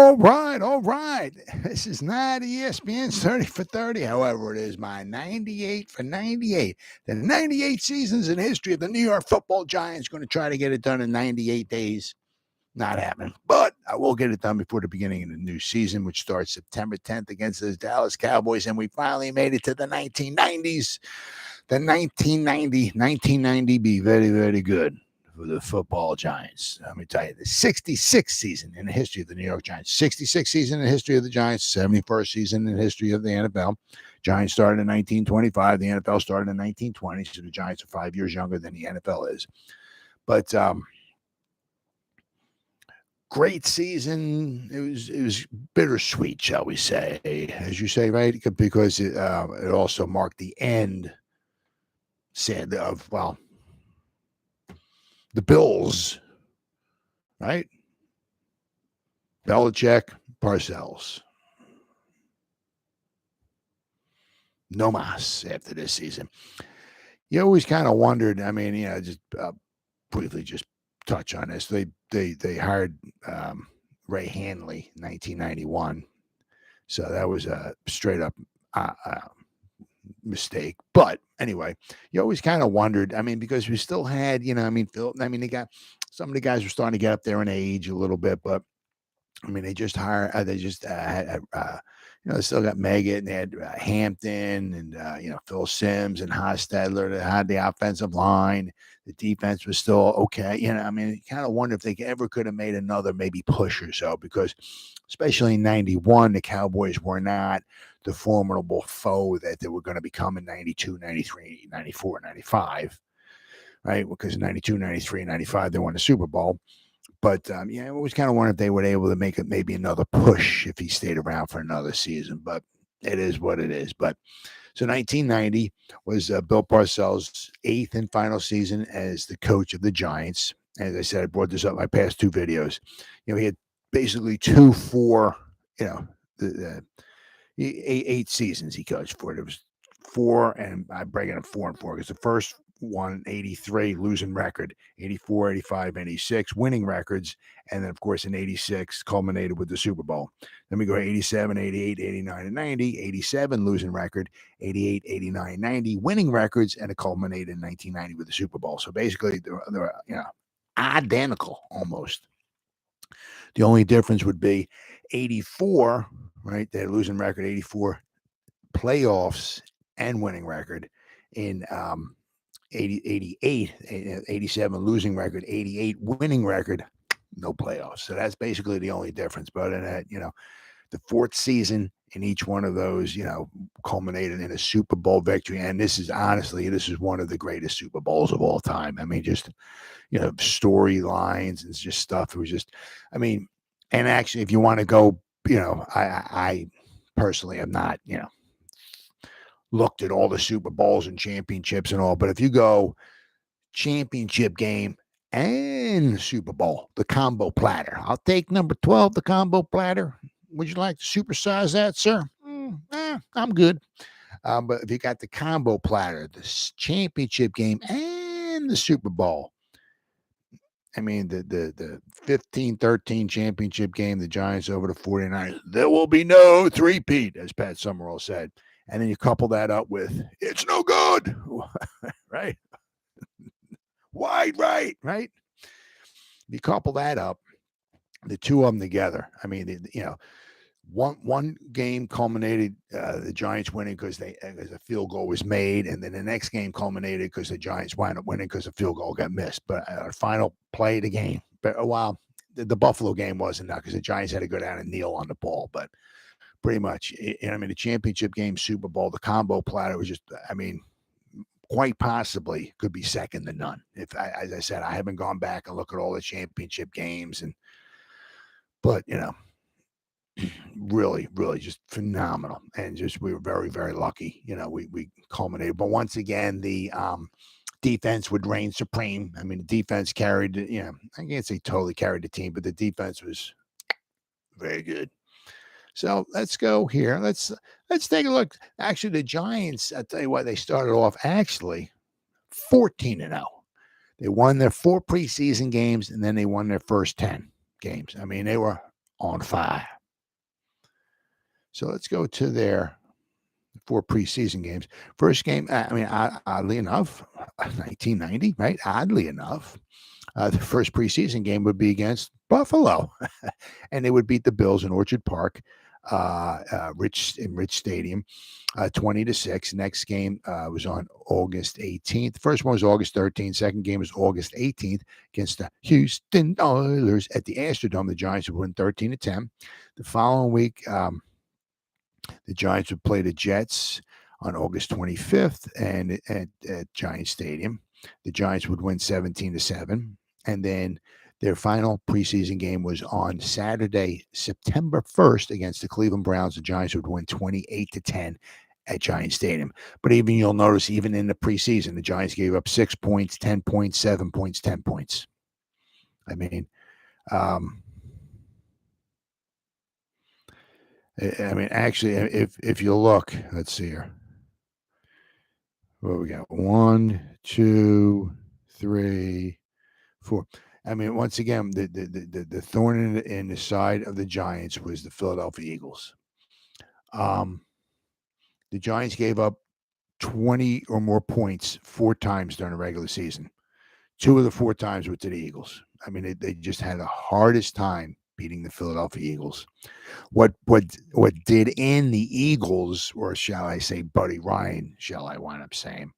All right. This is not ESPN's 30 for 30. However, it is my 98 for 98. The 98 seasons in history of the New York Football Giants. Going to try to get it done in 98 days. Not happening. But I will get it done before the beginning of the new season, which starts September 10th against the Dallas Cowboys. And we finally made it to the 1990s. The 1990 be very, very good for the football Giants. Let me tell you, the 66th season in the history of the New York Giants, 66th season in the history of the Giants, 71st season in the history of the NFL. Giants started in 1925. The NFL started in 1920, so the Giants are 5 years younger than the NFL is. But great season. It was bittersweet, shall we say, as you say, right? Because it also marked the end, sad of the Bills, right? Belichick, Parcells. No mas after this season. You always kind of wondered, I mean, just briefly just touch on this. They hired Ray Handley in 1991. So that was a straight up mistake. But anyway, you always kind of wondered, I mean, because we still had, Phil, they got some of the guys were starting to get up there in age a little bit, but I mean, they just hired, they just had, they still got Meggett and they had Hampton and, Phil Simms and Hostetler that had the offensive line. The defense was still okay. You kind of wonder if they ever could have made another maybe push or so, because especially in 91, the Cowboys were not the formidable foe that they were going to become in 92, 93, 94, 95, right? Because in 92, 93, 95, they won the Super Bowl. But, I always kind of wondered if they were able to make it maybe another push if he stayed around for another season. But it is what it is. But so 1990 was Bill Parcells' 8th and final season as the coach of the Giants. As I said, I brought this up in my past 2 videos. He had basically 8 seasons he coached for. It was 4, and I break it in 4 and 4 because the first one, 83, losing record, 84, 85, 86, winning records, and then, of course, in 86, culminated with the Super Bowl. Then we go 87, 88, 89, and 90, 87, losing record, 88, 89, 90, winning records, and it culminated in 1990 with the Super Bowl. So basically, they're identical almost. The only difference would be 84, right? They're losing record, 84 playoffs and winning record in 88, 87 losing record, 88 winning record, no playoffs. So that's basically the only difference. But in that, the 4th season in each one of those, culminated in a Super Bowl victory. And this is one of the greatest Super Bowls of all time. I mean, just, storylines and just stuff. It was just, and actually, if you want to go, I personally have not, looked at all the Super Bowls and championships and all, but if you go championship game and Super Bowl, the combo platter, I'll take number 12, the combo platter. Would you like to supersize that, sir? I'm good. But if you got the combo platter, the championship game and the Super Bowl, the 15-13 championship game, the Giants over the 49ers, there will be no three-peat, as Pat Summerall said. And then you couple that up with, it's no good, right? Wide right? You couple that up, the two of them together. One game culminated, the Giants winning because a field goal was made, and then the next game culminated because the Giants wound up winning because a field goal got missed. But final play of the game, the Buffalo game wasn't that because the Giants had to go down and kneel on the ball, but pretty much, the championship game, Super Bowl, the combo platter was just, quite possibly could be second to none. As I said, I haven't gone back and looked at all the championship games, but really, really just phenomenal. And just, we were very, very lucky. We culminated. But once again, the defense would reign supreme. The defense carried, I can't say totally carried the team, but the defense was very good. So let's go here. Let's take a look. Actually, the Giants, I'll tell you what, they started off actually 14-0. They won their 4 preseason games, and then they won their first 10 games. They were on fire. So let's go to their 4 preseason games. First game, oddly enough, 1990, right? Oddly enough, the first preseason game would be against Buffalo, and they would beat the Bills in Orchard Park, Rich Stadium, 20-6. Next game was on August 18th. First one was August 13th. Second game was August 18th against the Houston Oilers at the Astrodome. The Giants would win 13-10. The following week, the Giants would play the Jets on August 25th and at Giant Stadium. The Giants would win 17-7. And then their final preseason game was on Saturday, September 1st against the Cleveland Browns. The Giants would win 28-10 at Giant Stadium. But even you'll notice, even in the preseason, the Giants gave up 6 points, 10 points, 7 points, 10 points. I mean, actually, if you look, let's see here. What we got? 1, 2, 3, 4. I mean, once again, the thorn in the side of the Giants was the Philadelphia Eagles. The Giants gave up 20 or more points 4 times during the regular season. 2 of the 4 times were to the Eagles. I mean, they just had the hardest time beating the Philadelphia Eagles. What did in the Eagles, or shall I say Buddy Ryan, shall I wind up saying,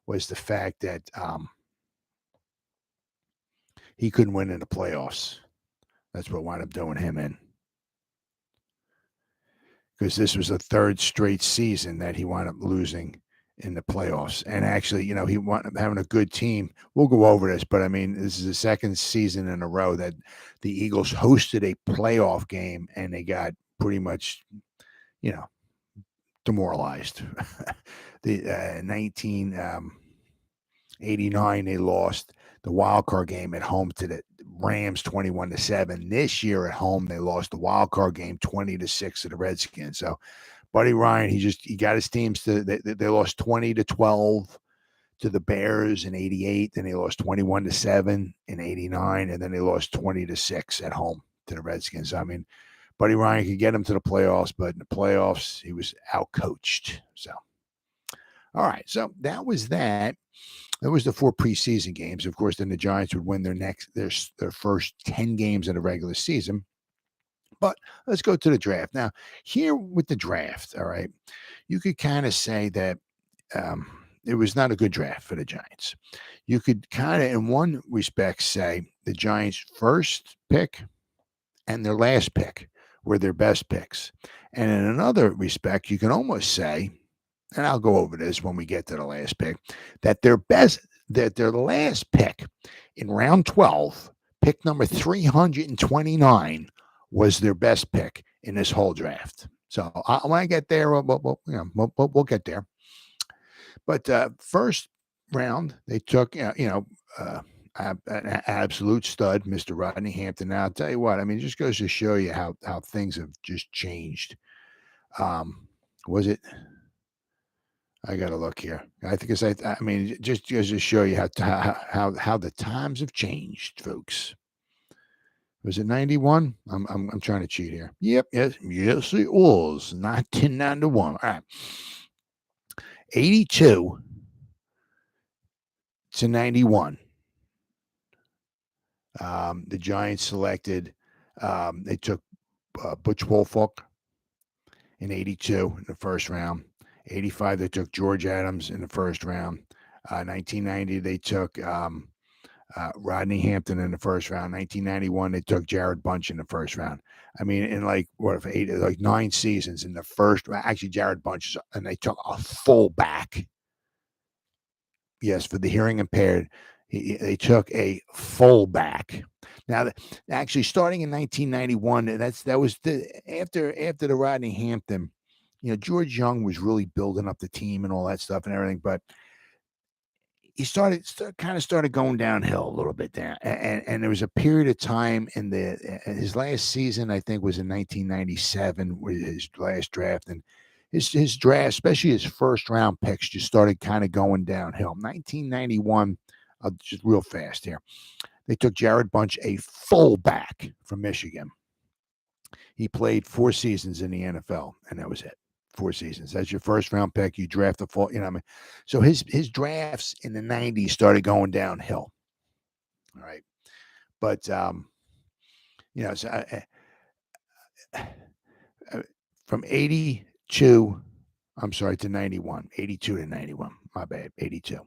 was the fact that he couldn't win in the playoffs. That's what wound up doing him in. Because this was the 3rd straight season that he wound up losing in the playoffs. And actually, he wound up having a good team. We'll go over this, but I mean, this is the 2nd season in a row that the Eagles hosted a playoff game and they got pretty much, demoralized. The 1989, they lost the wild card game at home to the Rams 21-7. This year at home, they lost the wild card game 20-6 to the Redskins. So Buddy Ryan, he got his teams to they lost 20-12 to the Bears in 88. Then they lost 21-7 in 89, and then they lost 20-6 at home to the Redskins. I mean, Buddy Ryan could get them to the playoffs, but in the playoffs, he was outcoached. So, all right. So that was that. That was the 4 preseason games. Of course, then the Giants would win their first 10 games in the regular season. But let's go to the draft. Now, here with the draft, all right, you could kind of say that it was not a good draft for the Giants. You could kind of, in one respect, say the Giants' first pick and their last pick were their best picks. And in another respect, you can almost say, and I'll go over this when we get to the last pick, that their last pick in round 12, pick number 329, was their best pick in this whole draft. So when I get there, we'll get there. But first round, they took, an absolute stud, Mr. Rodney Hampton. Now, I'll tell you what, I mean, it just goes to show you how things have just changed. Was it? I got to look here. I think just goes to show you how the times have changed, folks. Was it 91? I'm trying to cheat here. Yep, yes, it was 1991. All right, 82 to 91. The Giants selected. They took Butch Wolfolk in 82 in the first round. 85, they took George Adams in the first round. 1990, they took Rodney Hampton in the first round. 1991, they took Jared Bunch in the first round. I mean, in 9 seasons in the first, actually Jared Bunch, and they took a fullback. Yes, for the hearing impaired, they took a fullback. Now, actually, starting in 1991, that was after the Rodney Hampton. George Young was really building up the team and all that stuff and everything, but he started going downhill a little bit there. And there was a period of time in his last season, I think, was in 1997, with his last draft, and his draft, especially his first round picks, just started kind of going downhill. 1991, just real fast here, they took Jared Bunch, a fullback from Michigan. He played 4 seasons in the NFL, and that was it. 4 seasons. That's your first round pick. You draft the fall, what I mean? So his drafts in the 90s started going downhill. All right. But so from 82, I'm sorry, to 91, 82 to 91. My bad, 82.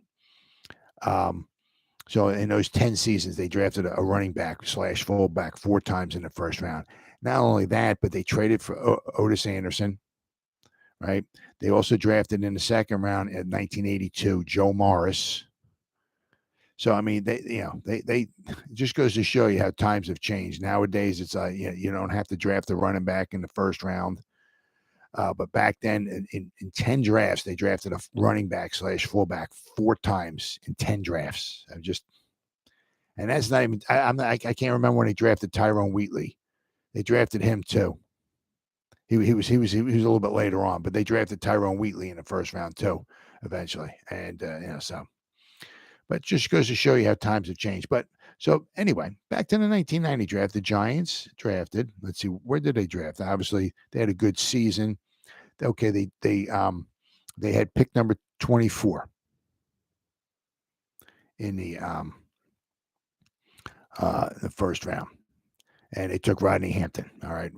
So in those 10 seasons, they drafted a running back / fullback 4 times in the first round. Not only that, but they traded for Otis Anderson, right? They also drafted in the second round in 1982 Joe Morris. So I mean, they it just goes to show you how times have changed. Nowadays, it's you don't have to draft a running back in the first round. But back then, in 10 drafts, they drafted a running back / fullback 4 times in 10 drafts. And that's not even. I can't remember when they drafted Tyrone Wheatley. They drafted him too. He was a little bit later on, but they drafted Tyrone Wheatley in the first round too, eventually. And but just goes to show you how times have changed. But so anyway, back to the 1990 draft, the Giants drafted. Let's see, where did they draft? Obviously, they had a good season. Okay, they had pick number 24 in the first round, and they took Rodney Hampton. All right,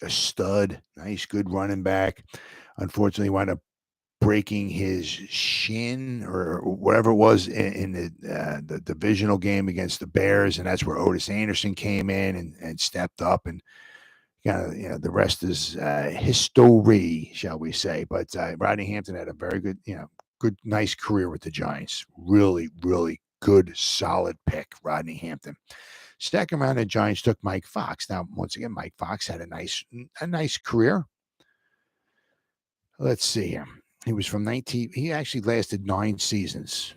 a stud, nice, good running back. Unfortunately, wound up breaking his shin or whatever it was in the divisional game against the Bears, and that's where Otis Anderson came in and stepped up, and the rest is history, shall we say. But Rodney Hampton had a very good, good, nice career with the Giants. Really, really good, solid pick, Rodney Hampton. Second round, the Giants took Mike Fox. Now, once again, Mike Fox had a nice career. Let's see here. He was from 19. He actually lasted 9 seasons.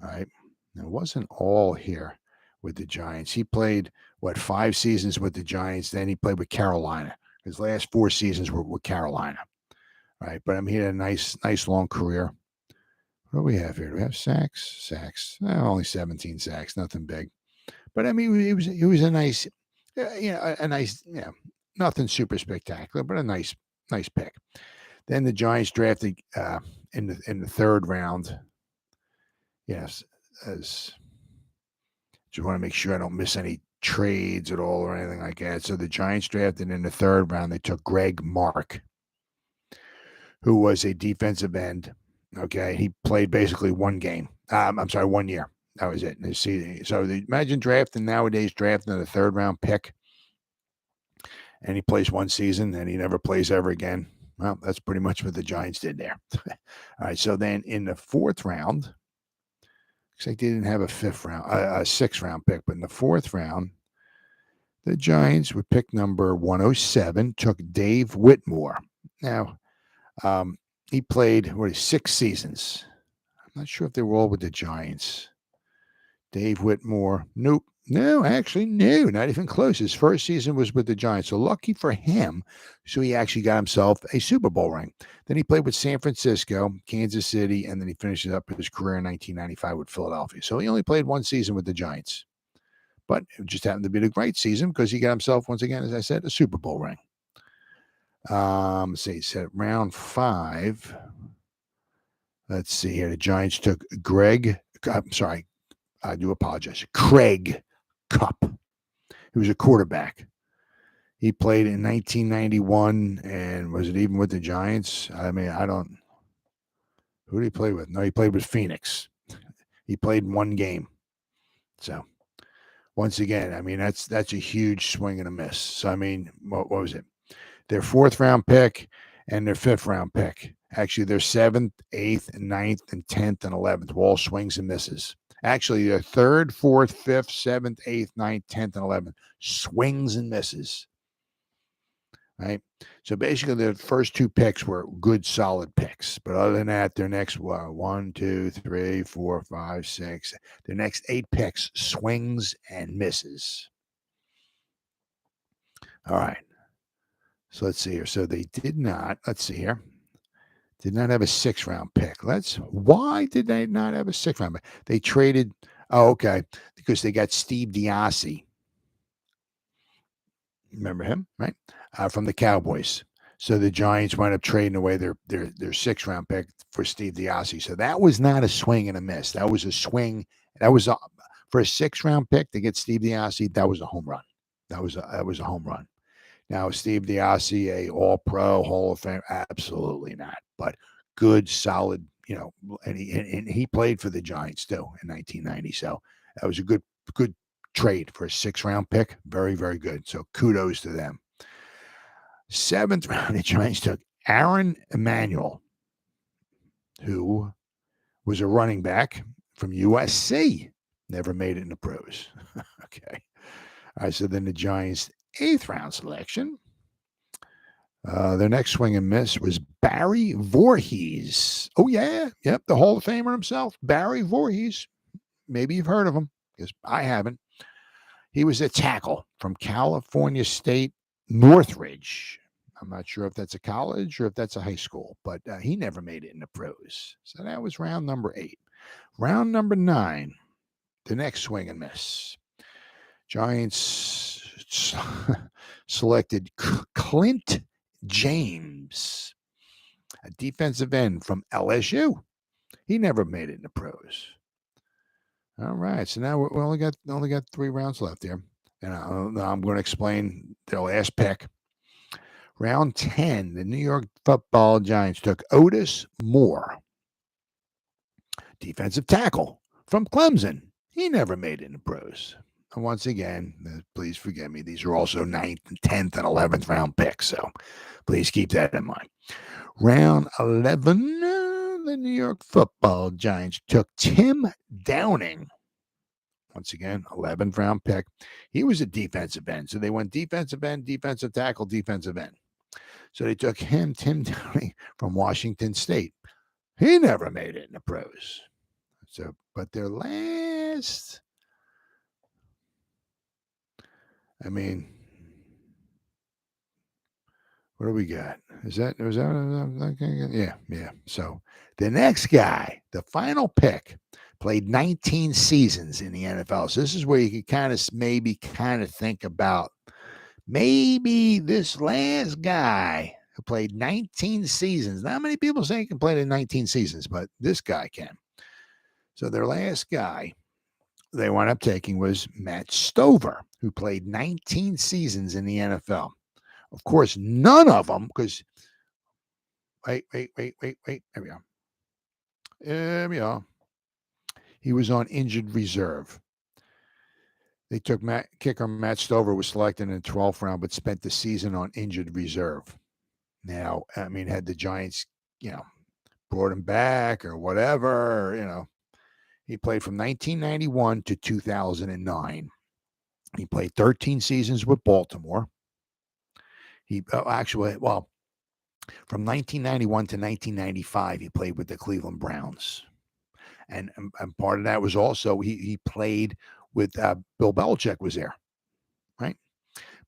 All right. It wasn't all here with the Giants. He played, 5 seasons with the Giants. Then he played with Carolina. His last 4 seasons were with Carolina. Right. But I mean, he had a nice long career. What do we have here? Do we have sacks? Only 17 sacks. Nothing big. But I mean, he was a nice, nothing super spectacular, but a nice pick. Then the Giants drafted in the third round. Yes, just want to make sure I don't miss any trades at all or anything like that. So the Giants drafted in the third round. They took Greg Mark, who was a defensive end. Okay, he played basically 1 game. 1 year. That was it. So imagine drafting in a third round pick, and he plays 1 season, and he never plays ever again. Well, that's pretty much what the Giants did there. All right. So then in the fourth round, looks like they didn't have a 6th round pick, but in the 4th round, the Giants with pick number 107 took Dave Whitmore. Now, he played 6 seasons. I'm not sure if they were all with the Giants. Dave Whitmore, nope. No, actually, no, not even close. His first season was with the Giants. So lucky for him. So he actually got himself a Super Bowl ring. Then he played with San Francisco, Kansas City, and then he finishes up his career in 1995 with Philadelphia. So he only played 1 season with the Giants. But it just happened to be the great season because he got himself, once again, as I said, a Super Bowl ring. He said round 5. Let's see here. The Giants took I do apologize. Craig Kupp. He was a quarterback. He played in 1991, and was it even with the Giants? I mean, who did he play with? No, he played with Phoenix. He played 1 game. So, once again, I mean, that's a huge swing and a miss. So, I mean, what was it? Their 4th round pick and their 5th round pick. Actually, their 7th, 8th, and 9th, and 10th, and 11th were all swings and misses. Actually, their 3rd, 4th, 5th, 7th, 8th, 9th, 10th, and 11th swings and misses. Right? So basically, their first 2 picks were good, solid picks. But other than that, their next 1, 2, 3, 4, 5, 6, their next 8 picks swings and misses. All right. So let's see here. So they did not. Let's see here. Did not have a 6th round pick. Why did they not have a 6th round pick? They traded. Oh, okay. Because they got Steve Diassi. Remember him, right? From the Cowboys. So the Giants wound up trading away their 6th-round pick for Steve DiBiase. So that was not a swing and a miss. That was a swing. That was for a 6th-round pick to get Steve DiBiase. That was a home run. That was a home run. Now, Steve DiBiase, a All-Pro, Hall of Fame, absolutely not. But good, solid, and he played for the Giants too in 1990. So that was a good trade for a 6th-round pick. Very, very good. So kudos to them. 7th round, the Giants took Aaron Emanuel, who was a running back from USC. Never made it in the pros. Okay. All right. So then the Giants' 8th-round selection. Their next swing and miss was Barry Voorhees. Oh, yeah. Yep. The Hall of Famer himself, Barry Voorhees. Maybe you've heard of him, because I haven't. He was a tackle from California State Northridge. I'm not sure if that's a college or if that's a high school, but he never made it in the pros. So that was round number 8. Round number 9, the next swing and miss. Giants selected Clint James, a defensive end from LSU. He never made it in the pros. All right, so now we only got 3 rounds left here, and I'm going to explain their last pick. Round 10, the New York Football Giants took Otis Moore, defensive tackle from Clemson. He never made it in the pros. And once again, please forgive me, these are also 9th, 10th, and 11th round picks, so please keep that in mind. Round 11, the New York Football Giants took Tim Downing. Once again, 11th round pick. He was a defensive end. So they went defensive end, defensive tackle, defensive end. So they took him, Tim Downing, from Washington State. He never made it in the pros. So, but their last, what do we got? Yeah. So the next guy, the final pick, played 19 seasons in the NFL. So this is where you can kind of think about maybe this last guy who played 19 seasons. Not many people say he can play in 19 seasons, but this guy can. So their last guy they wound up taking was Matt Stover, who played 19 seasons in the NFL. Of course, none of them, because wait. There we are. He was on injured reserve. They took kicker Matt Stover, was selected in the 12th round, but spent the season on injured reserve. Now, had the Giants, brought him back or whatever, he played from 1991 to 2009. He played 13 seasons with Baltimore. From 1991 to 1995, he played with the Cleveland Browns. And part of that was also he played with Bill Belichick was there, right?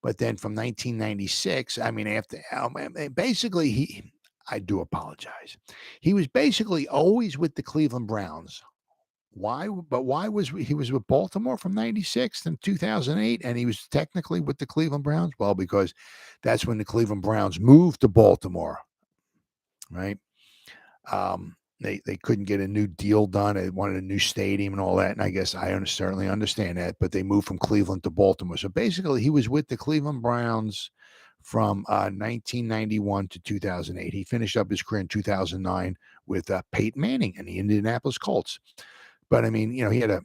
But then from 1996, I do apologize. He was basically always with the Cleveland Browns. Why? But why was he was with Baltimore from 96 and 2008, and he was technically with the Cleveland Browns? Well, because that's when the Cleveland Browns moved to Baltimore, right? They couldn't get a new deal done. They wanted a new stadium and all that. And I guess I certainly understand that, but they moved from Cleveland to Baltimore. So basically he was with the Cleveland Browns from 1991 to 2008. He finished up his career in 2009 with Peyton Manning and the Indianapolis Colts. But he had a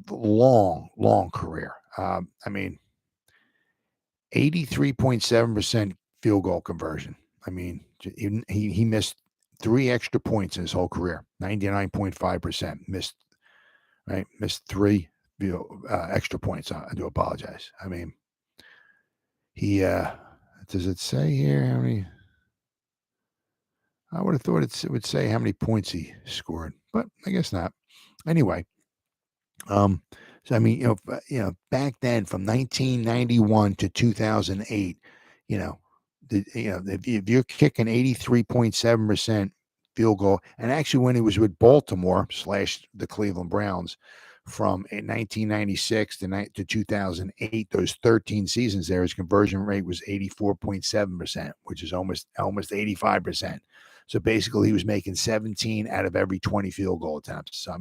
long career. 83.7% field goal conversion. He missed 3 extra points in his whole career. 99.5% missed 3 extra points. I do apologize. He does it say here how many? I would have thought it would say how many points he scored, but I guess not. Anyway, back then from 1991 to 2008, if you're kicking 83.7% field goal, and actually when he was with Baltimore / the Cleveland Browns from 1996 to 2008, those 13 seasons there, his conversion rate was 84.7%, which is almost 85%. So basically, he was making 17 out of every 20 field goal attempts. So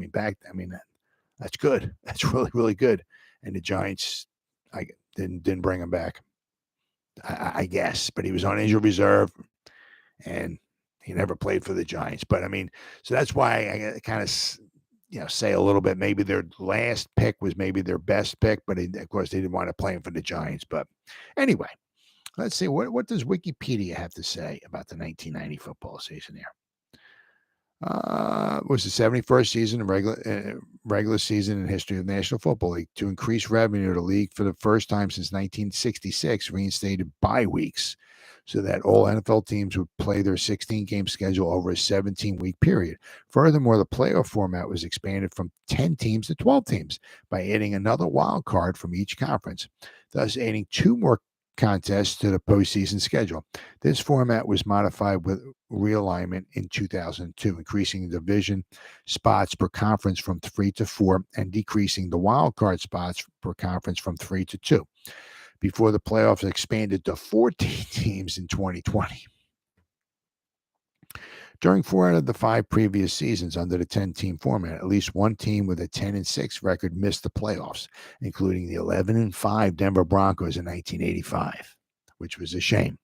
that's good. That's really, really good. And the Giants, I didn't bring him back, I guess. But he was on injured reserve, and he never played for the Giants. But so that's why I kind of say a little bit. Maybe their last pick was maybe their best pick, but of course they didn't want to play him for the Giants. But anyway, let's see what does Wikipedia have to say about the 1990 football season here. It was the 71st season of regular season in history of the National Football League. To increase revenue, the league for the first time since 1966 reinstated bye weeks so that all NFL teams would play their 16-game schedule over a 17-week period. Furthermore, the playoff format was expanded from 10 teams to 12 teams by adding another wild card from each conference, thus adding 2 more contests to the postseason schedule. This format was modified with realignment in 2002, increasing the division spots per conference from 3 to 4 and decreasing the wild card spots per conference from 3 to 2, before the playoffs expanded to 14 teams in 2020. During 4 out of the 5 previous seasons under the 10-team format, at least one team with a 10-6 record missed the playoffs, including the 11-5 Denver Broncos in 1985, which was a shame.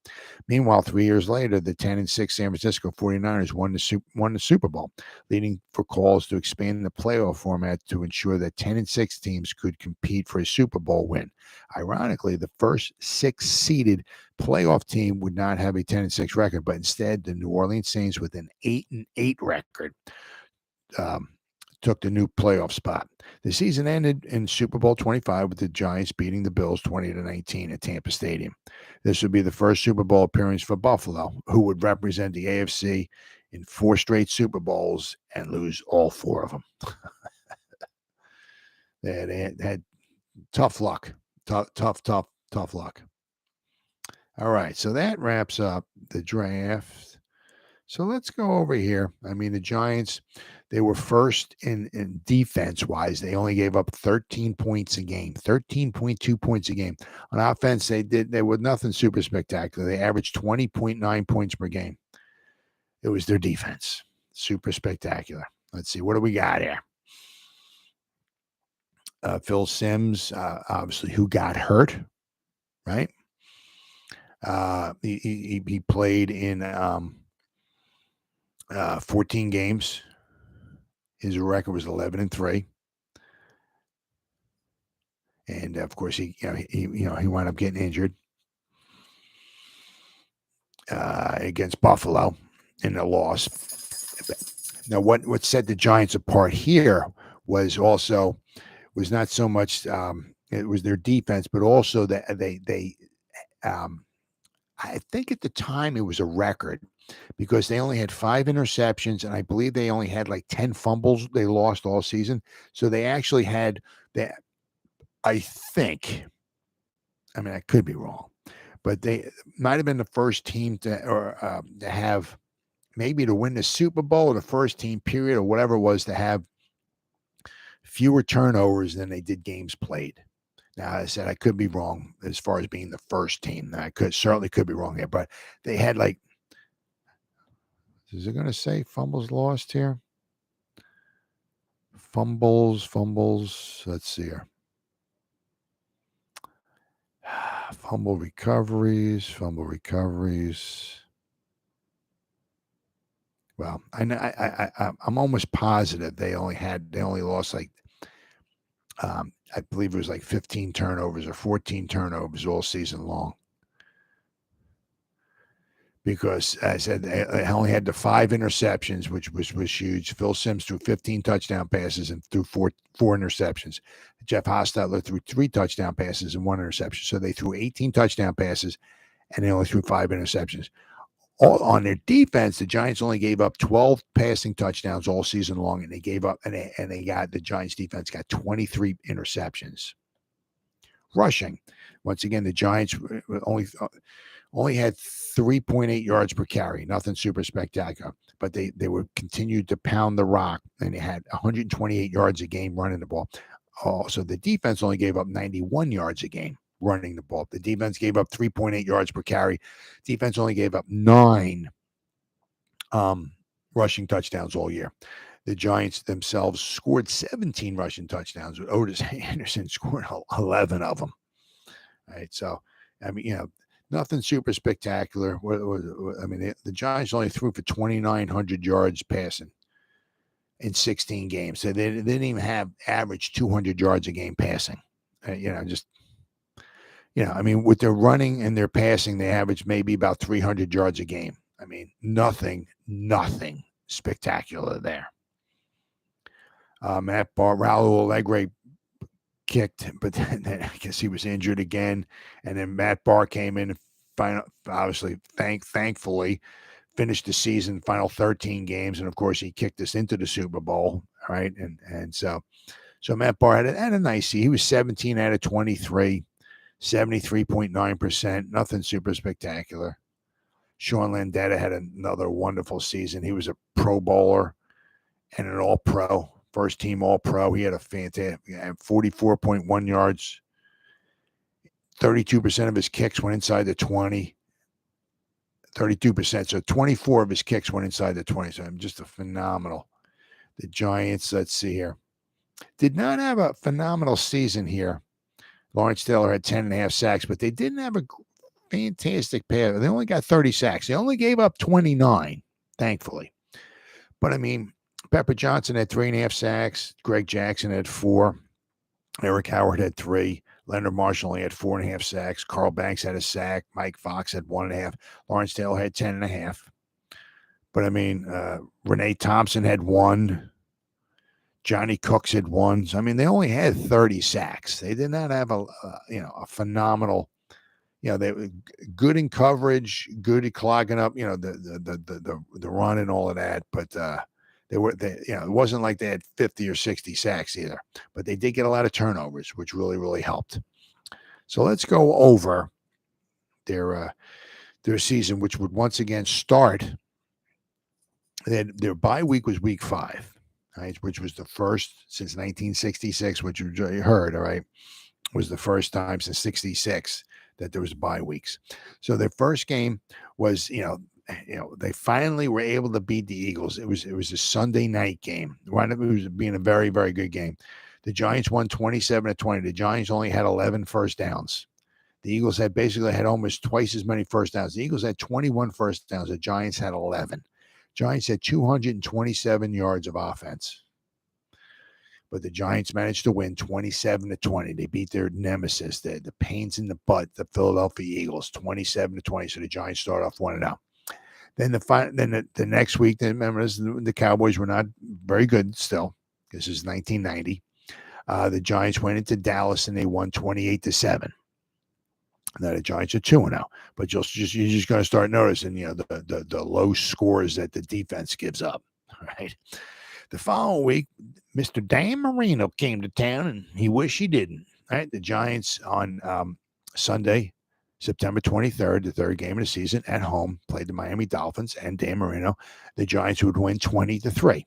Meanwhile, 3 years later, the 10-6 San Francisco 49ers won the Super Bowl, leading for calls to expand the playoff format to ensure that 10-6 teams could compete for a Super Bowl win. Ironically, the first 6-seeded playoff team would not have a 10-6 record, but instead the New Orleans Saints with an 8-8 record took the new playoff spot. The season ended in Super Bowl 25 with the Giants beating the Bills 20-19 at Tampa Stadium. This would be the first Super Bowl appearance for Buffalo, who would represent the AFC in 4 straight Super Bowls and lose all 4 of them. They had tough luck. Tough luck. All right, so that wraps up the draft. So let's go over here. The Giants, they were first in defense-wise. They only gave up 13 points a game, 13.2 points a game. On offense, they were nothing super spectacular. They averaged 20.9 points per game. It was their defense. Super spectacular. Let's see, what do we got here? Phil Simms, obviously, who got hurt, right? He played in 14 games. His record was 11-3, and of course he wound up getting injured against Buffalo in a loss. Now, what set the Giants apart here was not so much it was their defense, but also that they I think at the time it was a record because they only had 5 interceptions, and I believe they only had like 10 fumbles they lost all season. So they actually had that. I think, I could be wrong, but they might have been the first team to have maybe to win the Super Bowl, or the first team period, or whatever it was, to have fewer turnovers than they did games played. Now, I said I could be wrong as far as being the first team. I certainly could be wrong here, but they had like, is it going to say fumbles lost here? Fumbles. Let's see here. Fumble recoveries. Well, I'm almost positive they only lost like, I believe it was like 15 turnovers or 14 turnovers all season long. Because I said they only had the 5 interceptions, which was huge. Phil Simms threw 15 touchdown passes and threw four interceptions. Jeff Hostetler threw 3 touchdown passes and 1 interception. So they threw 18 touchdown passes, and they only threw 5 interceptions. On their defense, the Giants only gave up 12 passing touchdowns all season long, and they gave up, and the Giants defense got 23 interceptions. Rushing, once again, the Giants only had 3.8 yards per carry, nothing super spectacular. But they would continue to pound the rock, and they had 128 yards a game running the ball. Oh, so the defense only gave up 91 yards a game running the ball. The defense gave up 3.8 yards per carry. Defense only gave up 9 rushing touchdowns all year. The Giants themselves scored 17 rushing touchdowns. Otis Anderson scored 11 of them. All right, so I mean, nothing super spectacular. I mean, the Giants only threw for 2,900 yards passing in 16 games. So they didn't even have average 200 yards a game passing. I mean, with their running and their passing, they average maybe about 300 yards a game. I mean, nothing spectacular there. Matt Raul Allegre kicked, but then I guess he was injured again. And then Matt Barr came in and obviously, thankfully, finished the season, final 13 games. And of course, he kicked us into the Super Bowl. Right. And so Matt Barr had a nice season. He was 17 out of 23, 73.9%, nothing super spectacular. Sean Landeta had another wonderful season. He was a Pro Bowler and an All-Pro, first team All-Pro. He had a fantastic 44.1 yards. 32% of his kicks went inside the 20. 32%. So 24 of his kicks went inside the 20. So just a phenomenal. The Giants, let's see here, did not have a phenomenal season here. Lawrence Taylor had 10.5 sacks, but they didn't have a fantastic pass. They only got 30 sacks. They only gave up 29, thankfully. But I mean, Pepper Johnson had 3.5 sacks. Greg Jackson had 4. Eric Howard had 3. Leonard Marshall only had 4.5 sacks. Carl Banks had a sack. Mike Fox had 1.5. Lawrence Taylor had 10.5. But I mean, Renee Thompson had 1. Johnny Cooks had 1. So I mean, they only had 30 sacks. They did not have a phenomenal. They were good in coverage, good at clogging up, the run and all of that. But it wasn't like they had 50 or 60 sacks either. But they did get a lot of turnovers, which really, really helped. So let's go over their season, which would once again start. Their bye week was week 5, right, which was the first since 1966, which you heard, all right, was the first time since 66 that there was bye weeks. So their first game was, they finally were able to beat the Eagles. It was a Sunday night game. It was being a very, very good game. The Giants won 27-20. The Giants only had 11 first downs. The Eagles had almost twice as many first downs. The Eagles had 21 first downs. The Giants had 11. Giants had 227 yards of offense. But the Giants managed to win 27-20. They beat their nemesis, the pains in the butt, the Philadelphia Eagles, 27-20. So the Giants start off 1-0. Then the next week, remember, the Cowboys were not very good still. This is 1990. The Giants went into Dallas and they won 28-7. Now the Giants are 2-0, but you're just going to start noticing, the low scores that the defense gives up. Right. The following week, Mr. Dan Marino came to town, and he wished he didn't. Right. The Giants on Sunday, September 23rd, the third game of the season at home, played the Miami Dolphins and Dan Marino. The Giants would win 20-3.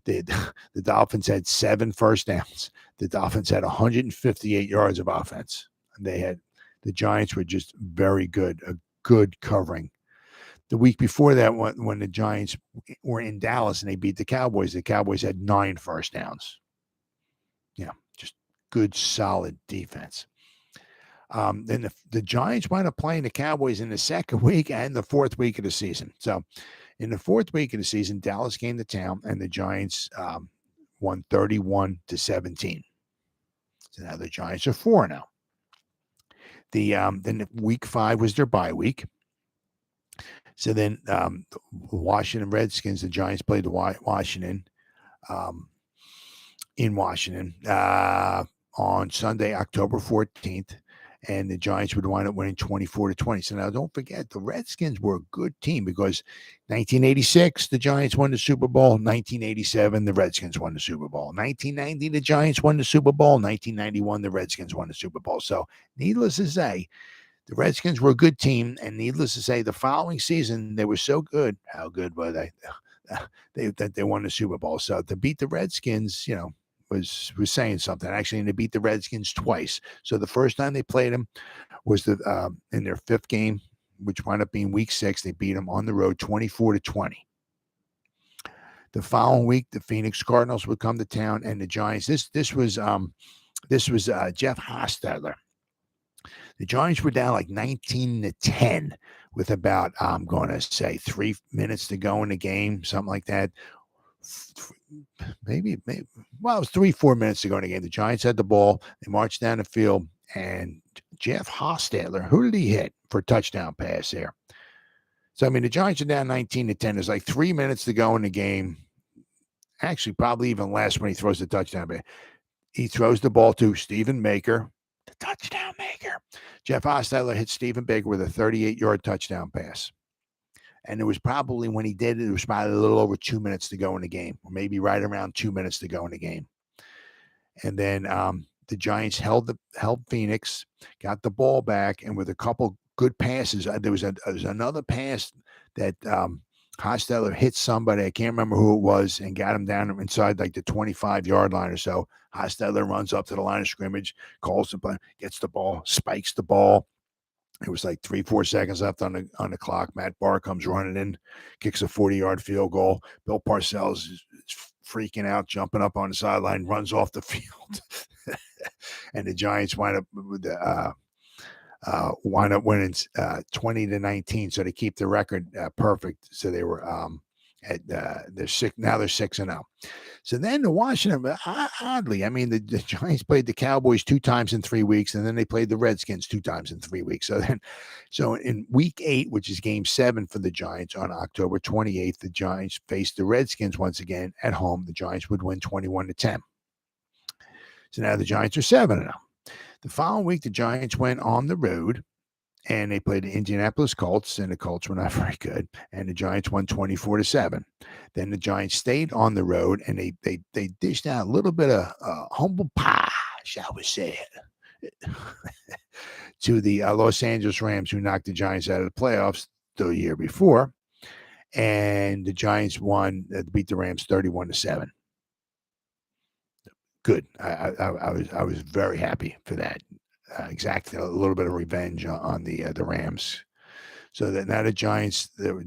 The Dolphins had 7 first downs. The Dolphins had 158 yards of offense. The Giants were just very good, a good covering. The week before that, when the Giants were in Dallas and they beat the Cowboys had 9 first downs. Just good, solid defense. Then the Giants wound up playing the Cowboys in the second week and the fourth week of the season. So in the fourth week of the season, Dallas came to town and the Giants won 31-17. So now the Giants are 4-0. Then week 5 was their bye week. So then the Washington Redskins, the Giants played the Washington in Washington on Sunday, October 14th. And the Giants would wind up winning 24-20. So now don't forget, the Redskins were a good team because 1986, the Giants won the Super Bowl. 1987, the Redskins won the Super Bowl. 1990, the Giants won the Super Bowl. 1991, the Redskins won the Super Bowl. So needless to say, The Redskins were a good team, and needless to say, the following season they were so good. How good were they? They won the Super Bowl. So to beat the Redskins, was saying something. Actually, and they beat the Redskins twice. So the first time they played them was in their fifth game, which wound up being Week 6. They beat them on the road 24-20. The following week, the Phoenix Cardinals would come to town, and the Giants. This was Jeff Hostetler. The Giants were down like 19-10 with about, I'm going to say, 3 minutes to go in the game, something like that. Maybe, well, it was 3-4 minutes to go in the game. The Giants had the ball. They marched down the field, and Jeff Hostetler, who did he hit for a touchdown pass there? So, I mean, the Giants are down 19-10. There's like 3 minutes to go in the game. Actually, probably even less when he throws the touchdown pass. He throws the ball to Stephen Baker, the touchdown maker. Jeff Hostetler hit Stephen Baker with a 38-yard touchdown pass. And it was probably, when he did it, it was probably a little over 2 minutes to go in the game, or maybe right around 2 minutes to go in the game. And then the Giants held Phoenix, got the ball back, and with a couple good passes, there was another pass that Hostetler hit somebody, I can't remember who it was, and got him down inside like the 25-yard line or so. Hostetler runs up to the line of scrimmage, calls the play, gets the ball, spikes the ball. It was like 3-4 seconds left on the clock. Matt Barr comes running in, kicks a 40-yard field goal. Bill Parcells is freaking out, jumping up on the sideline, runs off the field. And the Giants wind up winning 20-19, so they keep the record perfect. So they were they're 6-0. So then the Washington, oddly, I mean, the Giants played the Cowboys 2 times in 3 weeks, and then they played the Redskins 2 times in 3 weeks. So in Week 8, which is Game 7 for the Giants on October 28th, the Giants faced the Redskins once again at home. The Giants would win 21-10. So now the Giants are 7-0. The following week, the Giants went on the road, and they played the Indianapolis Colts, and the Colts were not very good, and the Giants won 24-7. Then the Giants stayed on the road, and they dished out a little bit of humble pie, shall we say it, to the Los Angeles Rams, who knocked the Giants out of the playoffs the year before, and the Giants beat the Rams 31-7. Good. I was very happy for that. Exactly, a little bit of revenge on the Rams. So that now the Giants were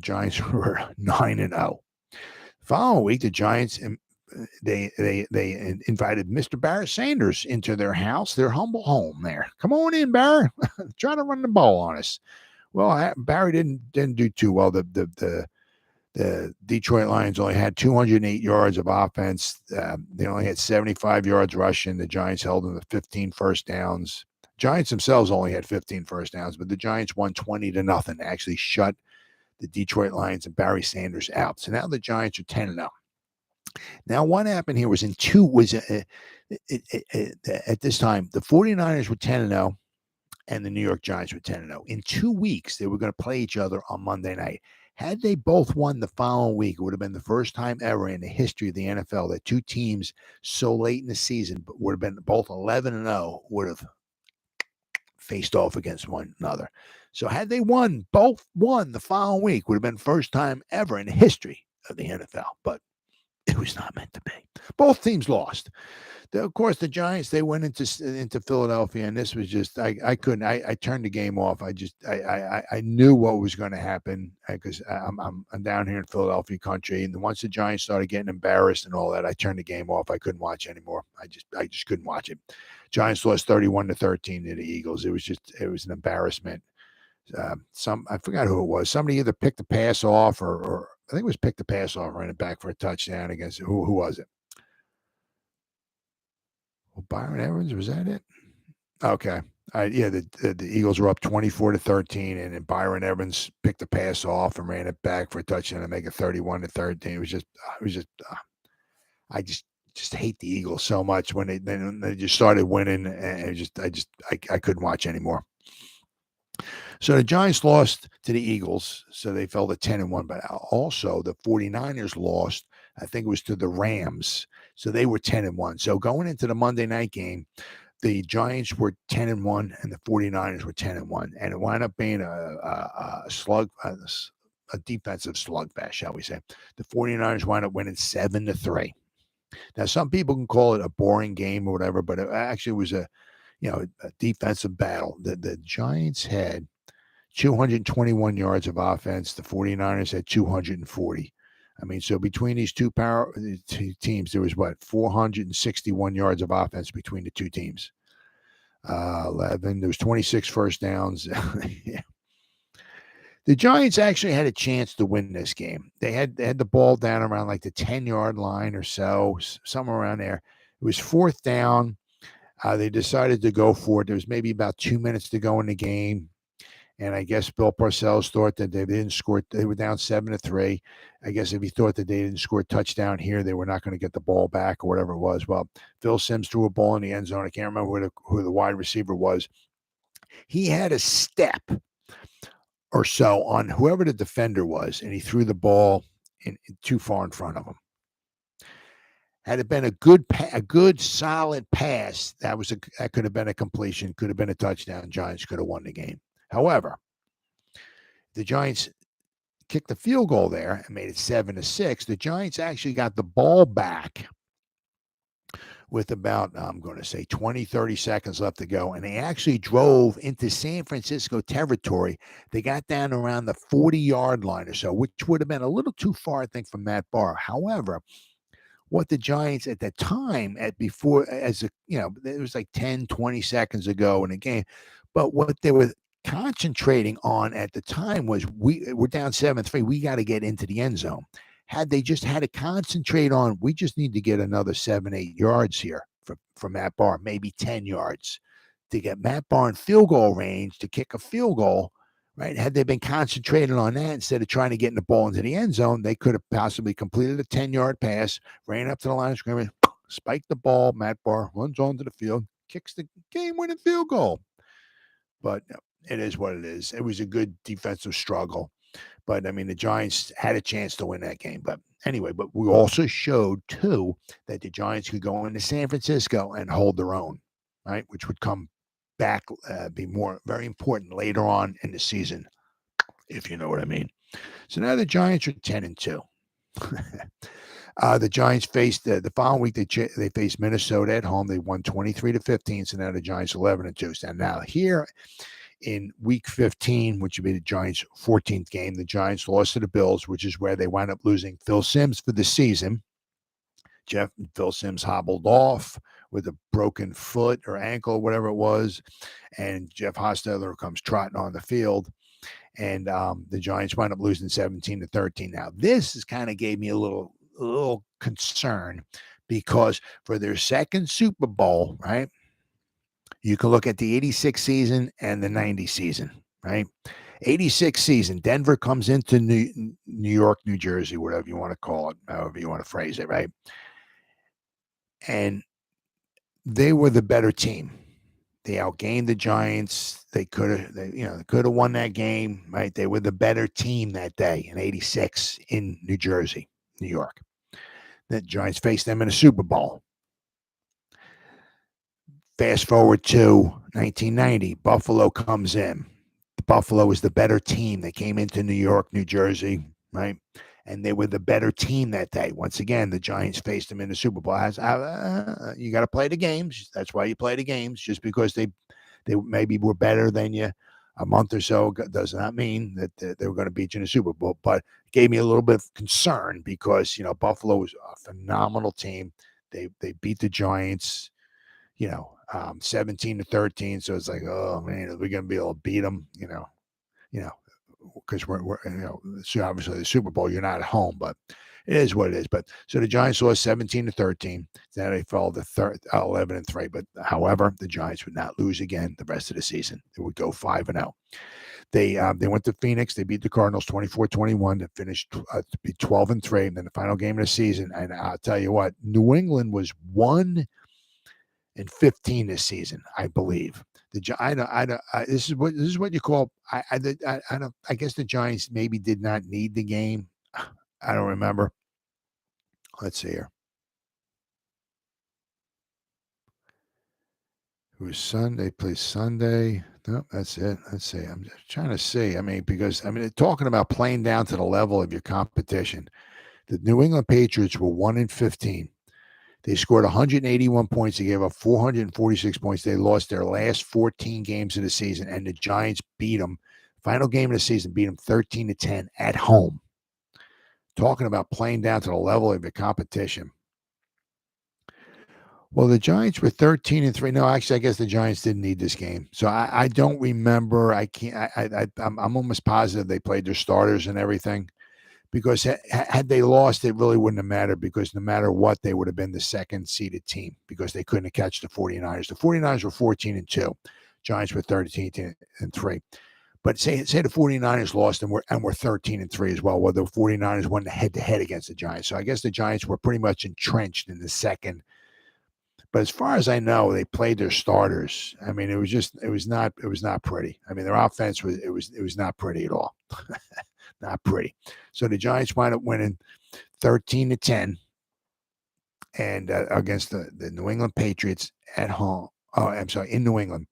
9-0. Following week, the Giants they invited Mr. Barry Sanders into their house, their humble home there. Come on in, Barry. Try to run the ball on us. Well, Barry didn't do too well. The Detroit Lions only had 208 yards of offense. They only had 75 yards rushing. The Giants held them to 15 first downs. Giants themselves only had 15 first downs, but the Giants won 20-0. Actually shut the Detroit Lions and Barry Sanders out. So now the Giants are 10-0. Now, what happened here was at this time, the 49ers were 10-0 and the New York Giants were 10-0. In 2 weeks, they were going to play each other on Monday night. Had they both won the following week, it would have been the first time ever in the history of the NFL that 2 teams so late in the season would have been both 11-0 would have faced off against one another. So had they both won the following week, would have been first time ever in the history of the NFL. But it was not meant to be. Both teams lost. Of course, the Giants, they went into Philadelphia, and this was just I couldn't. I turned the game off. I knew what was going to happen because I'm down here in Philadelphia country, and once the Giants started getting embarrassed and all that, I turned the game off. I couldn't watch anymore. I just couldn't watch it. Giants lost 31-13 to the Eagles. It was an embarrassment. I forgot who it was. Somebody either picked the pass off or I think it was picked the pass off, ran it back for a touchdown against who was it? Well, Byron Evans, was that it? Okay. The Eagles were up 24-13, and then Byron Evans picked the pass off and ran it back for a touchdown to make it 31-13. It was just I just hate the Eagles so much when they just started winning, and I couldn't watch anymore. So the Giants lost to the Eagles, so they fell to 10-1. But also the 49ers lost, I think it was to the Rams, so they were 10-1. So going into the Monday night game, the Giants were 10-1 and the 49ers were 10-1, and it wound up being a defensive slugfest, shall we say. The 49ers wound up winning 7-3. Now, some people can call it a boring game or whatever, but it actually was a defensive battle. The Giants had 221 yards of offense. The 49ers had 240. I mean, so between these two teams, there was 461 yards of offense between the two teams. 11. There was 26 first downs. Yeah. The Giants actually had a chance to win this game. They had the ball down around like the 10-yard line or so, somewhere around there. It was fourth down. They decided to go for it. There was maybe about 2 minutes to go in the game. And I guess Bill Parcells thought that they didn't score. They were down 7-3. I guess if he thought that they didn't score a touchdown here, they were not going to get the ball back or whatever it was. Well, Phil Simms threw a ball in the end zone. I can't remember who the wide receiver was. He had a step or so on whoever the defender was, and he threw the ball in too far in front of him. Had it been a good solid pass, that could have been a completion, could have been a touchdown. Giants could have won the game. However, the Giants kicked the field goal there and made it 7-6. The Giants actually got the ball back with about, I'm going to say 20, 30 seconds left to go. And they actually drove into San Francisco territory. They got down around the 40-yard line or so, which would have been a little too far, I think, from Matt Barr. However, what the Giants at that time, it was like 10, 20 seconds ago in the game. But what they were concentrating on at the time was we're down 7-3. We got to get into the end zone. Had they just had to concentrate on, we just need to get another 7-8 yards here for Matt Barr, maybe 10 yards to get Matt Barr in field goal range to kick a field goal, right? Had they been concentrated on that instead of trying to get the ball into the end zone, they could have possibly completed a 10-yard pass, ran up to the line of scrimmage, spiked the ball. Matt Barr runs onto the field, kicks the game-winning field goal. But it is what it is. It was a good defensive struggle. But, I mean, the Giants had a chance to win that game. But anyway, but we also showed, too, that the Giants could go into San Francisco and hold their own, right, which would come back, be very important later on in the season, if you know what I mean. So now the Giants are 10-2. The Giants faced the following week. They faced Minnesota at home. They won 23-15. So now the Giants 11-2. So now here in week 15, which would be the Giants' 14th game, the Giants lost to the Bills, which is where they wound up losing Phil Simms for the season. Phil Simms hobbled off with a broken foot or ankle, whatever it was, and Jeff Hostetler comes trotting on the field, and the Giants wound up losing 17-13. Now, this is kind of gave me a little concern because for their second Super Bowl, right? You can look at the 86 season and the 90 season, right? 86 season, Denver comes into New York, New Jersey, whatever you want to call it, however you want to phrase it, right? And they were the better team. They outgained the Giants. They could have won that game, right? They were the better team that day in 86 in New Jersey, New York. The Giants faced them in a Super Bowl. Fast forward to 1990, Buffalo comes in. Buffalo is the better team. They came into New York, New Jersey, right? And they were the better team that day. Once again, the Giants faced them in the Super Bowl. You got to play the games. That's why you play the games. Just because they maybe were better than you a month or so does not mean that they were going to beat you in the Super Bowl. But it gave me a little bit of concern because, Buffalo was a phenomenal team. They beat the Giants, 17-13. So it's like, oh man, are we going to be able to beat them? Because we're obviously the Super Bowl, you're not at home, but it is what it is. But so the Giants lost 17-13. Then they fell to 11-3. But however, the Giants would not lose again the rest of the season. They would go 5-0. They went to Phoenix. They beat the Cardinals 24-21 to finish 12-3. And then the final game of the season. And I'll tell you what, New England was 1-15 this season, I believe. This is what you call. I don't. I guess the Giants maybe did not need the game. I don't remember. Let's see here. It was Sunday. Play Sunday. No, that's it. Let's see. I'm just trying to see. I mean, because talking about playing down to the level of your competition. The New England Patriots were 1-15. They scored 181 points. They gave up 446 points. They lost their last 14 games of the season, and the Giants beat them. Final game of the season, beat them 13-10 at home. Talking about playing down to the level of your competition. Well, the Giants were 13-3. No, actually, I guess the Giants didn't need this game. So I don't remember. I can't. I'm almost positive they played their starters and everything, because had they lost, it really wouldn't have mattered, because no matter what, they would have been the second seeded team, because they couldn't have catch the 49ers. The 49ers were 14-2. Giants were 13-3. But say the 49ers lost and were 13-3 as well. Well, the 49ers won head-to-head against the Giants. So I guess the Giants were pretty much entrenched in the second. But as far as I know, they played their starters. I mean, it was not pretty. I mean, their offense was not pretty at all. Not pretty. So the Giants wind up winning 13-10 and against the New England Patriots at home. Oh, I'm sorry, in New England.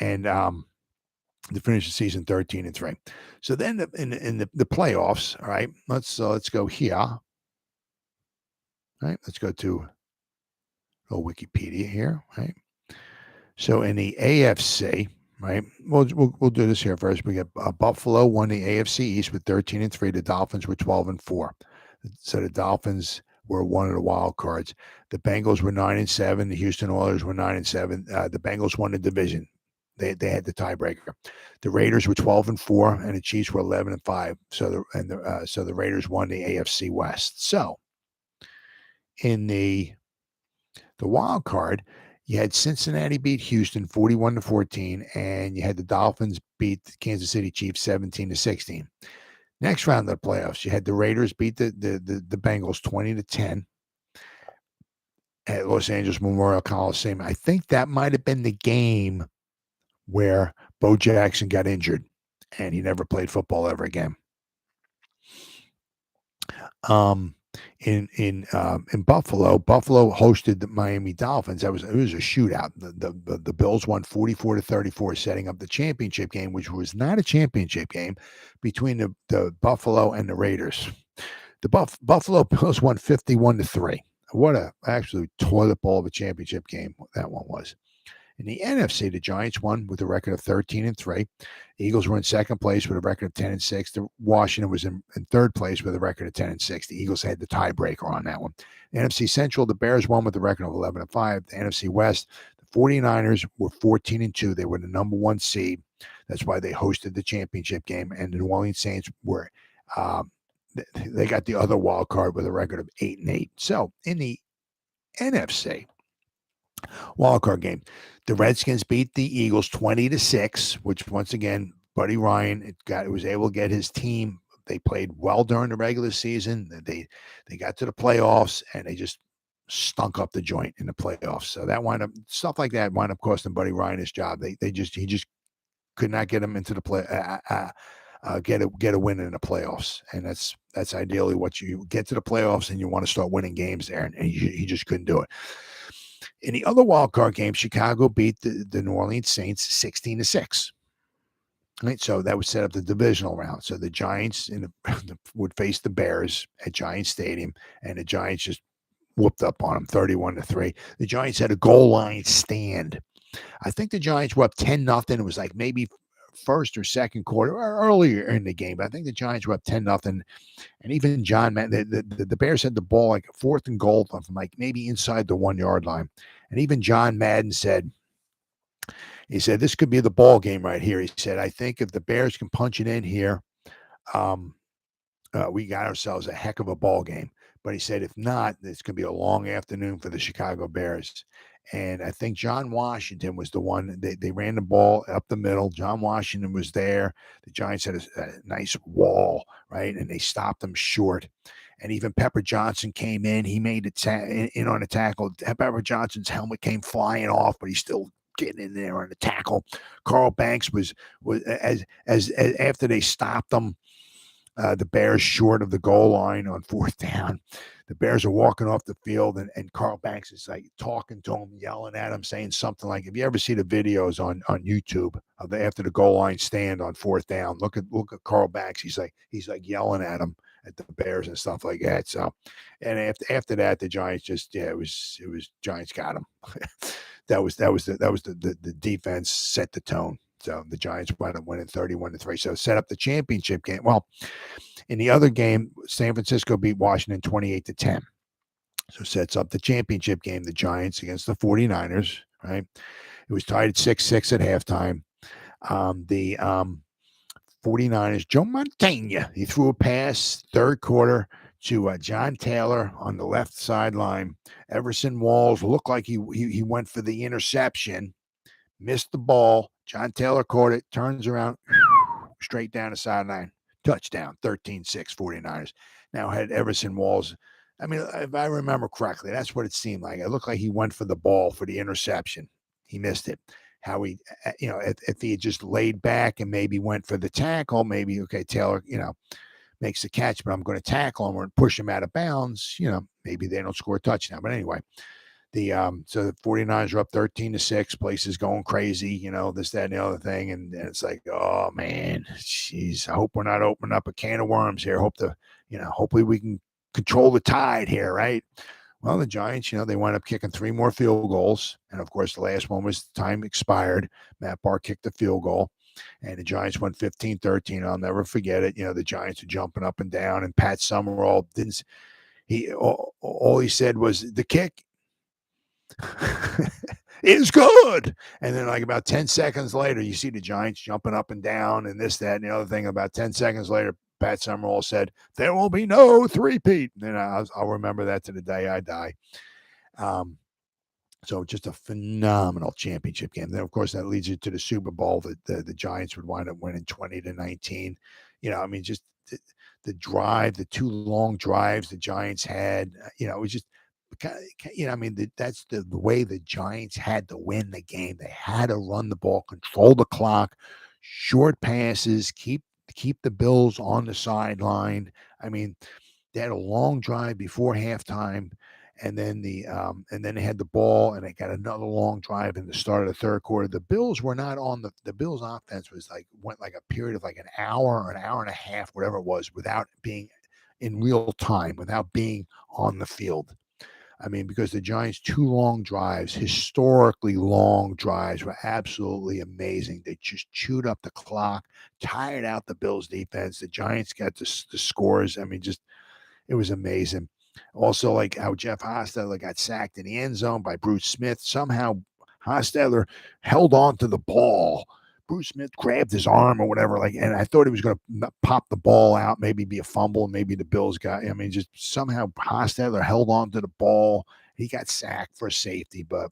And to finish the season 13-3. So then in the playoffs, all right, let's go here. All right, let's go to Wikipedia here, right? So in the AFC, right, we'll do this here first. We got Buffalo won the AFC East with 13-3. The Dolphins were 12-4. So the Dolphins were one of the wild cards. The Bengals were 9-7. The Houston Oilers were 9-7. The Bengals won the division. They had the tiebreaker. The Raiders were 12-4, and the Chiefs were 11-5. So the Raiders won the AFC West. So in the wild card, you had Cincinnati beat Houston 41-14, and you had the Dolphins beat the Kansas City Chiefs 17-16. Next round of the playoffs, you had the Raiders beat the Bengals 20-10 at Los Angeles Memorial Coliseum. I think that might have been the game where Bo Jackson got injured, and he never played football ever again. In Buffalo hosted the Miami Dolphins. It was a shootout. The Bills won 44-34, setting up the championship game, which was not a championship game, between the Buffalo and the Raiders. The Buffalo Bills won 51-3. What a absolute toilet bowl of a championship game that one was. In the NFC, the Giants won with a record of 13-3. The Eagles were in second place with a record of 10-6. The Washington was in third place with a record of 10-6. The Eagles had the tiebreaker on that one. The NFC Central, the Bears won with a record of 11-5. The NFC West, the 49ers were 14-2. They were the number one seed. That's why they hosted the championship game. And the New Orleans Saints were they got the other wild card with a record of 8-8. So in the NFC wildcard game, the Redskins beat the Eagles 20-6, which once again, Buddy Ryan was able to get his team. They played well during the regular season. They got to the playoffs, and they just stunk up the joint in the playoffs. So that stuff like that wound up costing Buddy Ryan his job. He just could not get him into the play. Get a win in the playoffs, and that's ideally what you get to the playoffs, and you want to start winning games there, and he just couldn't do it. In the other wild card game, Chicago beat the New Orleans Saints 16-6. Right, so that would set up the divisional round. So the Giants would face the Bears at Giant Stadium, and the Giants just whooped up on them 31-3. The Giants had a goal line stand. I think the Giants were up 10-0. It was like maybe first or second quarter or earlier in the game. But I think the Giants were up 10-0. And even John Madden, the Bears had the ball like 4th and goal from like maybe inside the 1 yard line. And even John Madden said, this could be the ball game right here. He said, I think if the Bears can punch it in here, we got ourselves a heck of a ball game. But he said, if not, it's going to be a long afternoon for the Chicago Bears. And I think John Washington was the one. They ran the ball up the middle. John Washington was there. The Giants had a nice wall, right? And they stopped them short. And even Pepper Johnson came in. He made it in on a tackle. Pepper Johnson's helmet came flying off, but he's still getting in there on the tackle. Carl Banks was as after they stopped them. the Bears short of the goal line on fourth down. The Bears are walking off the field, and Carl Banks is like talking to him, yelling at him, saying something like, if you ever see the videos on YouTube of after the goal line stand on fourth down, look at Carl Banks. He's like yelling at him, at the Bears and stuff like that. So, and after that, the Giants just, it was Giants got them. that was the defense set the tone. So the Giants wound up winning 31-3. So set up the championship game. Well, in the other game, San Francisco beat Washington 28-10. So sets up the championship game, the Giants against the 49ers, right? It was tied at 6-6 at halftime. The 49ers, Joe Montana, he threw a pass third quarter to John Taylor on the left sideline. Everson Walls looked like he went for the interception, missed the ball. John Taylor caught it, turns around, straight down the sideline. Touchdown, 13-6, 49ers. Now had Everson Walls. I mean, if I remember correctly, that's what it seemed like. It looked like he went for the ball for the interception. He missed it. How he, if he had just laid back and maybe went for the tackle, maybe, okay, Taylor, makes the catch, but I'm going to tackle him or push him out of bounds. Maybe they don't score a touchdown. But anyway, so the 49ers are up 13-6. Place is going crazy, this, that, and the other thing. And it's like, oh man, jeez, I hope we're not opening up a can of worms here. Hopefully we can control the tide here, right? Well, the Giants, they wound up kicking 3 more field goals. And of course, the last one was time expired. Matt Barr kicked the field goal. And the Giants won 15-13. I'll never forget it. The Giants are jumping up and down. And Pat Summerall all he said was, the kick is good. And then like about 10 seconds later, you see the Giants jumping up and down and this, that, and the other thing. About 10 seconds later, Pat Summerall said, there will be no three-peat. And I'll remember that to the day I die. So just a phenomenal championship game. Then, of course, that leads you to the Super Bowl. The Giants would wind up winning 20-19. Just the drive, the 2 long drives the Giants had, it was just, that's the way the Giants had to win the game. They had to run the ball, control the clock, short passes, keep the Bills on the sideline. They had a long drive before halftime, and then they had the ball, and they got another long drive in the start of the third quarter. The Bills were not on the Bills' offense went like a period of like an hour or an hour and a half, whatever it was, without being in real time, without being on the field. Because the Giants' 2 long drives, historically long drives, were absolutely amazing. They just chewed up the clock, tired out the Bills' defense. The Giants got the scores. It was amazing. Also, like how Jeff Hostetler got sacked in the end zone by Bruce Smith. Somehow, Hostetler held on to the ball. Bruce Smith grabbed his arm or whatever, and I thought he was going to pop the ball out, maybe be a fumble, and maybe the Bills got. Just somehow Hostetler held on to the ball. He got sacked for safety, but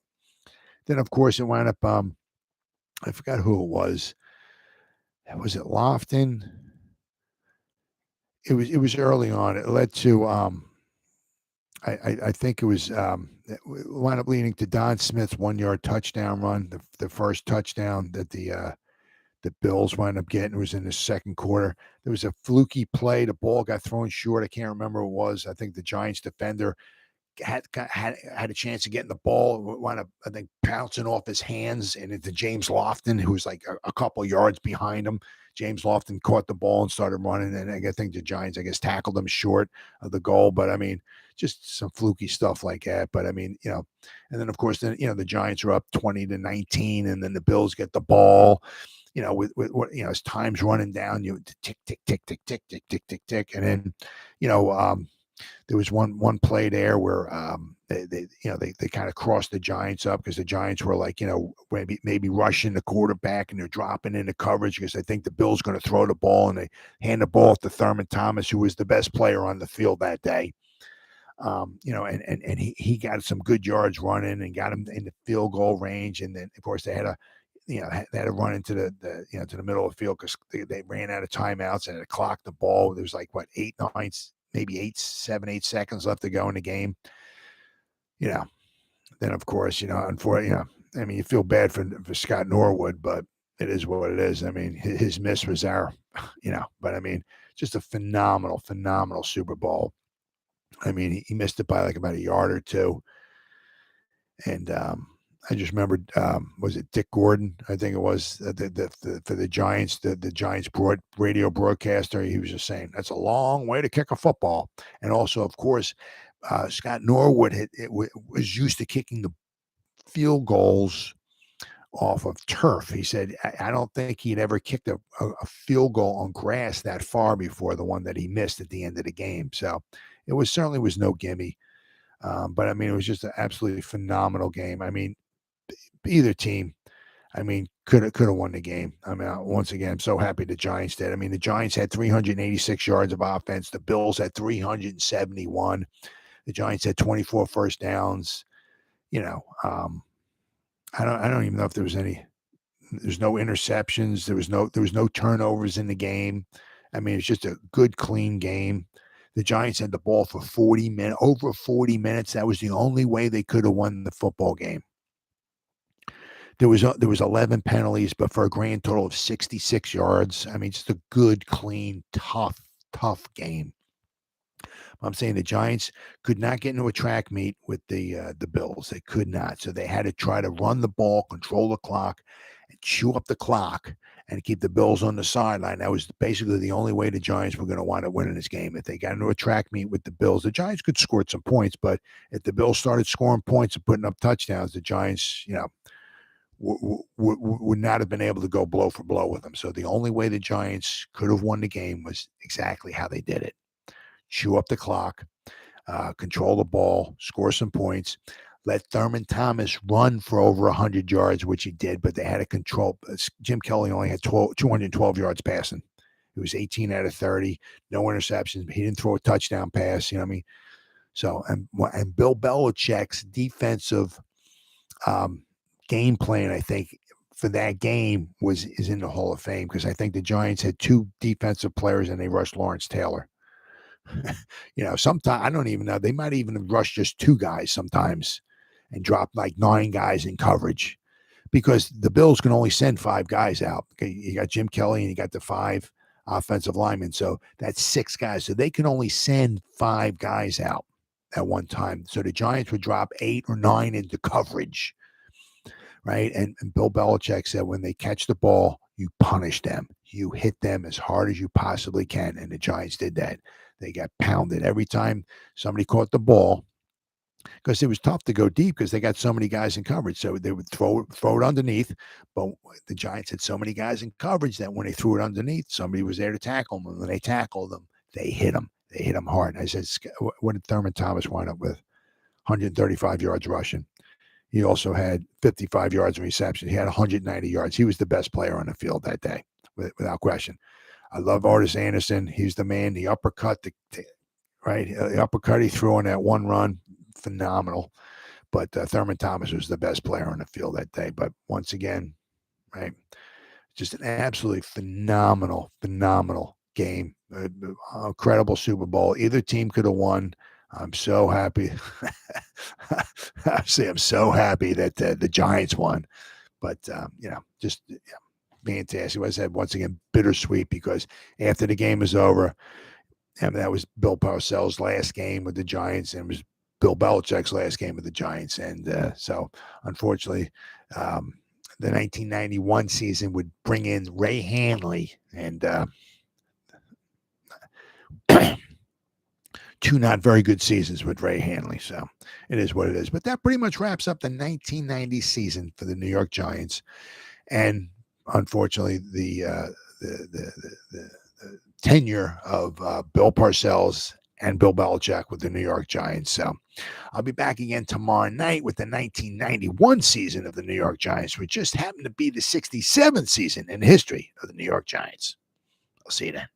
then of course it wound up. I forgot who it was. Was it Lofton? It was early on. It led to I think it was it wound up leading to Don Smith's 1-yard touchdown run, the first touchdown that the Bills wound up getting. It was in the second quarter. There was a fluky play. The ball got thrown short. I can't remember who it was. I think the Giants defender had a chance of getting the ball. Wound up, I think, pouncing off his hands and into James Lofton, who was like a couple yards behind him. James Lofton caught the ball and started running, and I think the Giants, tackled him short of the goal. But just some fluky stuff like that. But and then of course, the Giants are up 20-19, and then the Bills get the ball. With as time's running down, tick, tick, tick, tick, tick, tick, tick, tick, tick, and then there was one play there where they kind of crossed the Giants up because the Giants were maybe rushing the quarterback and they're dropping into coverage because they think the Bills going to throw the ball, and they hand the ball off to Thurman Thomas, who was the best player on the field that day. And he got some good yards running and got him in the field goal range, and then of course they had to run into the to the middle of the field because they ran out of timeouts and had to clock the ball. There was 7, 8 seconds left to go in the game. Then of course, unfortunately, you feel bad for Scott Norwood, but it is what it is. I mean, his miss was our, but I mean, just a phenomenal, phenomenal Super Bowl. I mean, he missed it by like about a yard or two. And I just remembered, was it Dick Gordon? I think it was for the Giants, the Giants radio broadcaster. He was just saying that's a long way to kick a football. And also, of course, Scott Norwood was used to kicking the field goals off of turf. He said, I don't think he'd ever kicked a field goal on grass that far before, the one that he missed at the end of the game. So it certainly was no gimme. But I mean, it was just an absolutely phenomenal game. I mean, either team, I mean, could have won the game. I mean, once again, I'm so happy the Giants did. I mean, the Giants had 386 yards of offense. The Bills had 371. The Giants had 24 first downs. I don't even know if there's no interceptions. There was no turnovers in the game. I mean, it's just a good, clean game. The Giants had the ball for over 40 minutes. That was the only way they could have won the football game. There was 11 penalties, but for a grand total of 66 yards. I mean, just a good, clean, tough game. I'm saying the Giants could not get into a track meet with the Bills. They could not. So they had to try to run the ball, control the clock, and chew up the clock and keep the Bills on the sideline. That was basically the only way the Giants were going to wind up winning this game. If they got into a track meet with the Bills, the Giants could score some points, but if the Bills started scoring points and putting up touchdowns, the Giants, would not have been able to go blow for blow with them. So the only way the Giants could have won the game was exactly how they did it. Chew up the clock, control the ball, score some points, let Thurman Thomas run for over 100 yards, which he did, but they had to control. Jim Kelly only had 212 yards passing. It was 18 out of 30, no interceptions. He didn't throw a touchdown pass, you know what I mean? So, and Bill Belichick's defensive game plan, I think, for that game is in the Hall of Fame, because I think the Giants had two defensive players and they rushed Lawrence Taylor. Sometimes I don't even know. They might even have rushed just two guys sometimes and dropped like 9 guys in coverage, because the Bills can only send 5 guys out. Okay, you got Jim Kelly and you got the 5 offensive linemen. So that's 6 guys. So they can only send 5 guys out at one time. So the Giants would drop 8 or 9 into coverage, right? And Bill Belichick said, when they catch the ball, you punish them. You hit them as hard as you possibly can. And the Giants did that. They got pounded every time somebody caught the ball, because it was tough to go deep because they got so many guys in coverage. So they would throw it underneath. But the Giants had so many guys in coverage that when they threw it underneath, somebody was there to tackle them. And when they tackled them, they hit them. They hit them hard. And I said, what did Thurman Thomas wind up with? 135 yards rushing. He also had 55 yards in reception. He had 190 yards. He was the best player on the field that day, without question. I love Artis Anderson. He's the man. The uppercut, the uppercut he threw on that one run, phenomenal. But Thurman Thomas was the best player on the field that day. But once again, right, just an absolutely phenomenal game. Incredible Super Bowl. Either team could have won. I'm so happy. I'm so happy that the Giants won. But just fantastic. As I said, once again, bittersweet, because after the game was over, and that was Bill Parcells' last game with the Giants, and it was Bill Belichick's last game with the Giants. And so, unfortunately, the 1991 season would bring in Ray Hanley, and 2 not very good seasons with Ray Hanley. So it is what it is. But that pretty much wraps up the 1990 season for the New York Giants. And unfortunately, the tenure of Bill Parcells and Bill Belichick with the New York Giants. So I'll be back again tomorrow night with the 1991 season of the New York Giants, which just happened to be the 67th season in the history of the New York Giants. I'll see you then.